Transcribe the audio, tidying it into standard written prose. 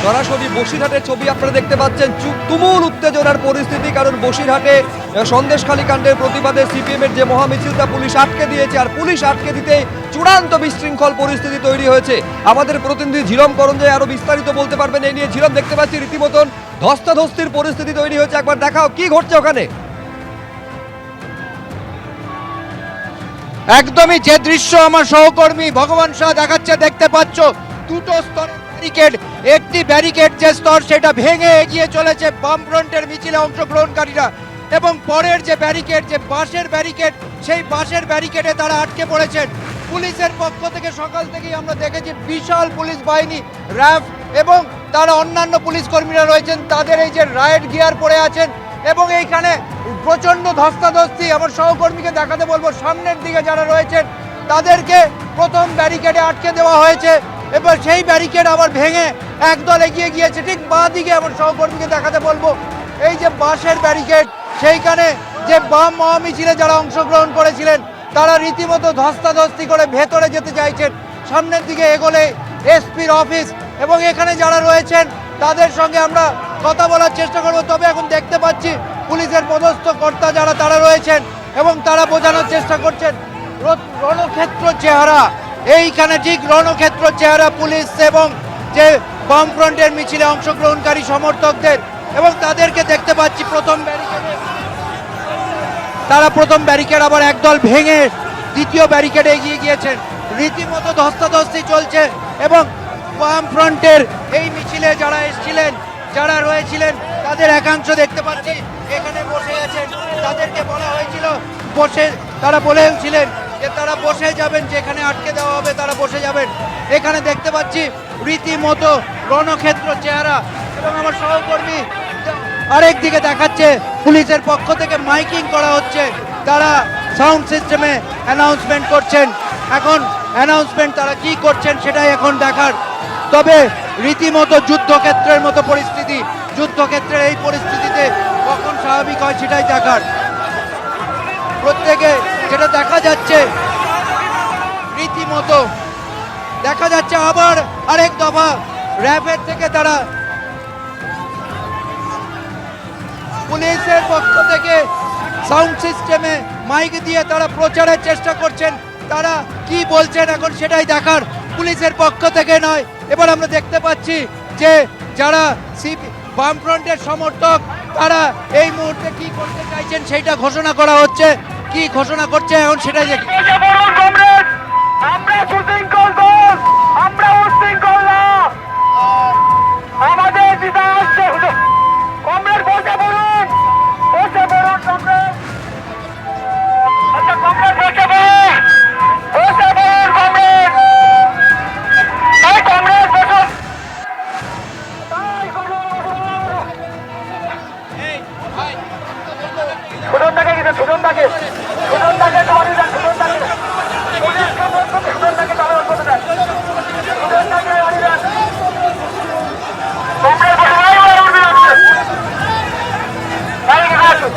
সরাসরি বসিরহাটের ছবি আপনারা দেখতে পাচ্ছেন। তুমুল উত্তেজনার পরিস্থিতি, কারণ বসিরহাটে সন্দেশখালী কাণ্ডের প্রতিবাদে সিপিএমের যে মহামিছিলটা পুলিশ আটকে দিয়েছে, আর পুলিশ আটকে দিতে চূড়ান্ত বিশৃঙ্খল পরিস্থিতি তৈরি হয়েছে। আমাদের প্রতিনিধি ঝিলম করঞ্জয় আরো বিস্তারিত বলতে পারবেন এই নিয়ে। ঝিলম, দেখতে পাচ্ছি রীতিমতন ধস্তাধস্তির পরিস্থিতি তৈরি হয়েছে, একবার দেখাও কি ঘটছে ওখানে। একদমই যে দৃশ্য আমার সহকর্মী ভগবান শাহ দেখাচ্ছে, দেখতে পাচ্ছ দুটো স্তরের ব্যারিকেড। একটি ব্যারিকেড যে স্তর সেটা ভেঙে এগিয়ে চলেছে বামফ্রন্টের মিছিলে অংশগ্রহণকারীরা, এবং পরের যে ব্যারিকেড, যে বাঁশের ব্যারিকেড, সেই বাঁশের ব্যারিকেডে তারা আটকে পড়েছেন। পুলিশের পক্ষ থেকে সকাল থেকেই আমরা দেখেছি বিশাল পুলিশ বাহিনী, র্যাব এবং তারা অন্যান্য পুলিশ কর্মীরা রয়েছেন, তাদের এই যে রাইট গিয়ার পরে আছেন, এবং এইখানে প্রচন্ড ধস্তাধস্তি। আমার সহকর্মীকে দেখাতে বলবো, সামনের দিকে যারা রয়েছেন তাদেরকে প্রথম ব্যারিকেডে আটকে দেওয়া হয়েছে, এবার সেই ব্যারিকেড আবার ভেঙে একদল এগিয়ে গিয়েছে। ঠিক বাঁ দিকে আমার সহকর্মীকে দেখাতে বলবো, এই যে বাঁশের ব্যারিকেড, সেইখানে যে বাম মহামিছিলে যারা অংশগ্রহণ করেছিলেন তারা রীতিমতো ধস্তাধস্তি করে ভেতরে যেতে চাইছেন। সামনের দিকে এগোলে এসপির অফিস, এবং এখানে যারা রয়েছেন তাদের সঙ্গে আমরা কথা বলার চেষ্টা করব। তবে এখন দেখতে পাচ্ছি পুলিশের পদস্থ কর্তা যারা তারা রয়েছেন, এবং তারা বোঝানোর চেষ্টা করছেন রণক্ষেত্র চেহারা। এইখানে ঠিক রণক্ষেত্র চেহারা পুলিশ এবং যে বামফ্রন্টের মিছিলে অংশগ্রহণকারী সমর্থকদের, এবং তাদেরকে দেখতে পাচ্ছি প্রথম ব্যারিকেডে তারা প্রথম ব্যারিকেড আবার একদল ভেঙে দ্বিতীয় ব্যারিকেডে এগিয়ে গিয়েছেন। রীতিমতো ধস্তাধস্তি চলছে, এবং বামফ্রন্টের এই মিছিলে যারা এসেছিলেন, যারা রয়েছিলেন তাদের একাংশ দেখতে পাচ্ছি এখানে বসে আছেন। তাদেরকে বলা হয়েছিল বসে, তারা বলেছিলেন যে তারা বসে যাবেন, যেখানে আটকে দেওয়া হবে তারা বসে যাবেন। এখানে দেখতে পাচ্ছি রীতিমতো রণক্ষেত্র চেহারা, এবং আমার সহকর্মী আরেক দিকে দেখাচ্ছে পুলিশের পক্ষ থেকে মাইকিং করা হচ্ছে, তারা সাউন্ড সিস্টেমে অ্যানাউন্সমেন্ট করছেন। এখন অ্যানাউন্সমেন্ট তারা কি করছেন সেটাই এখন দেখার। তবে রীতিমতো যুদ্ধক্ষেত্রের মতো পরিস্থিতি, যুদ্ধক্ষেত্রের এই পরিস্থিতিতে কখন স্বাভাবিক হয় সেটাই দেখার। প্রত্যেকে যেটা দেখা যাচ্ছে, রীতিমতো দেখা যাচ্ছে আবার আরেক দফা র্যাবের থেকে তারা পুলিশের পক্ষ থেকে সাউন্ড সিস্টেমে মাইক দিয়ে তারা প্রচারের চেষ্টা করছেন। তারা কি বলছেন এখন সেটাই দেখার, পুলিশের পক্ষ থেকে নয়। এবার আমরা দেখতে পাচ্ছি যে যারা বামফ্রন্টের সমর্থক তারা এই মুহূর্তে কি করতে চাইছেন সেইটা ঘোষণা করা হচ্ছে। কি ঘোষণা করছে এখন সেটাই দেখি। আমরা সুশৃঙ্খল দল, আমরা উশৃঙ্খল না। আমাদের দিদা আসছে, কমরেড বসে পড়ুন, বসে পড়ুন কমরেড। আচ্ছা কমরেড বসে পড়ুন, বসে পড়ুন কমরেড। তাই কমরেড বসুন, তাই সুজনদাকে কি সুজনদাকে সুজনদাকে সবারই দেন, সুজনদাকে সুজনদাকে তাহলে অল্প দেন, সুজনদাকে আনি দেন। কমরেড বসে উঠবে আসছে, তাই কি আসুন।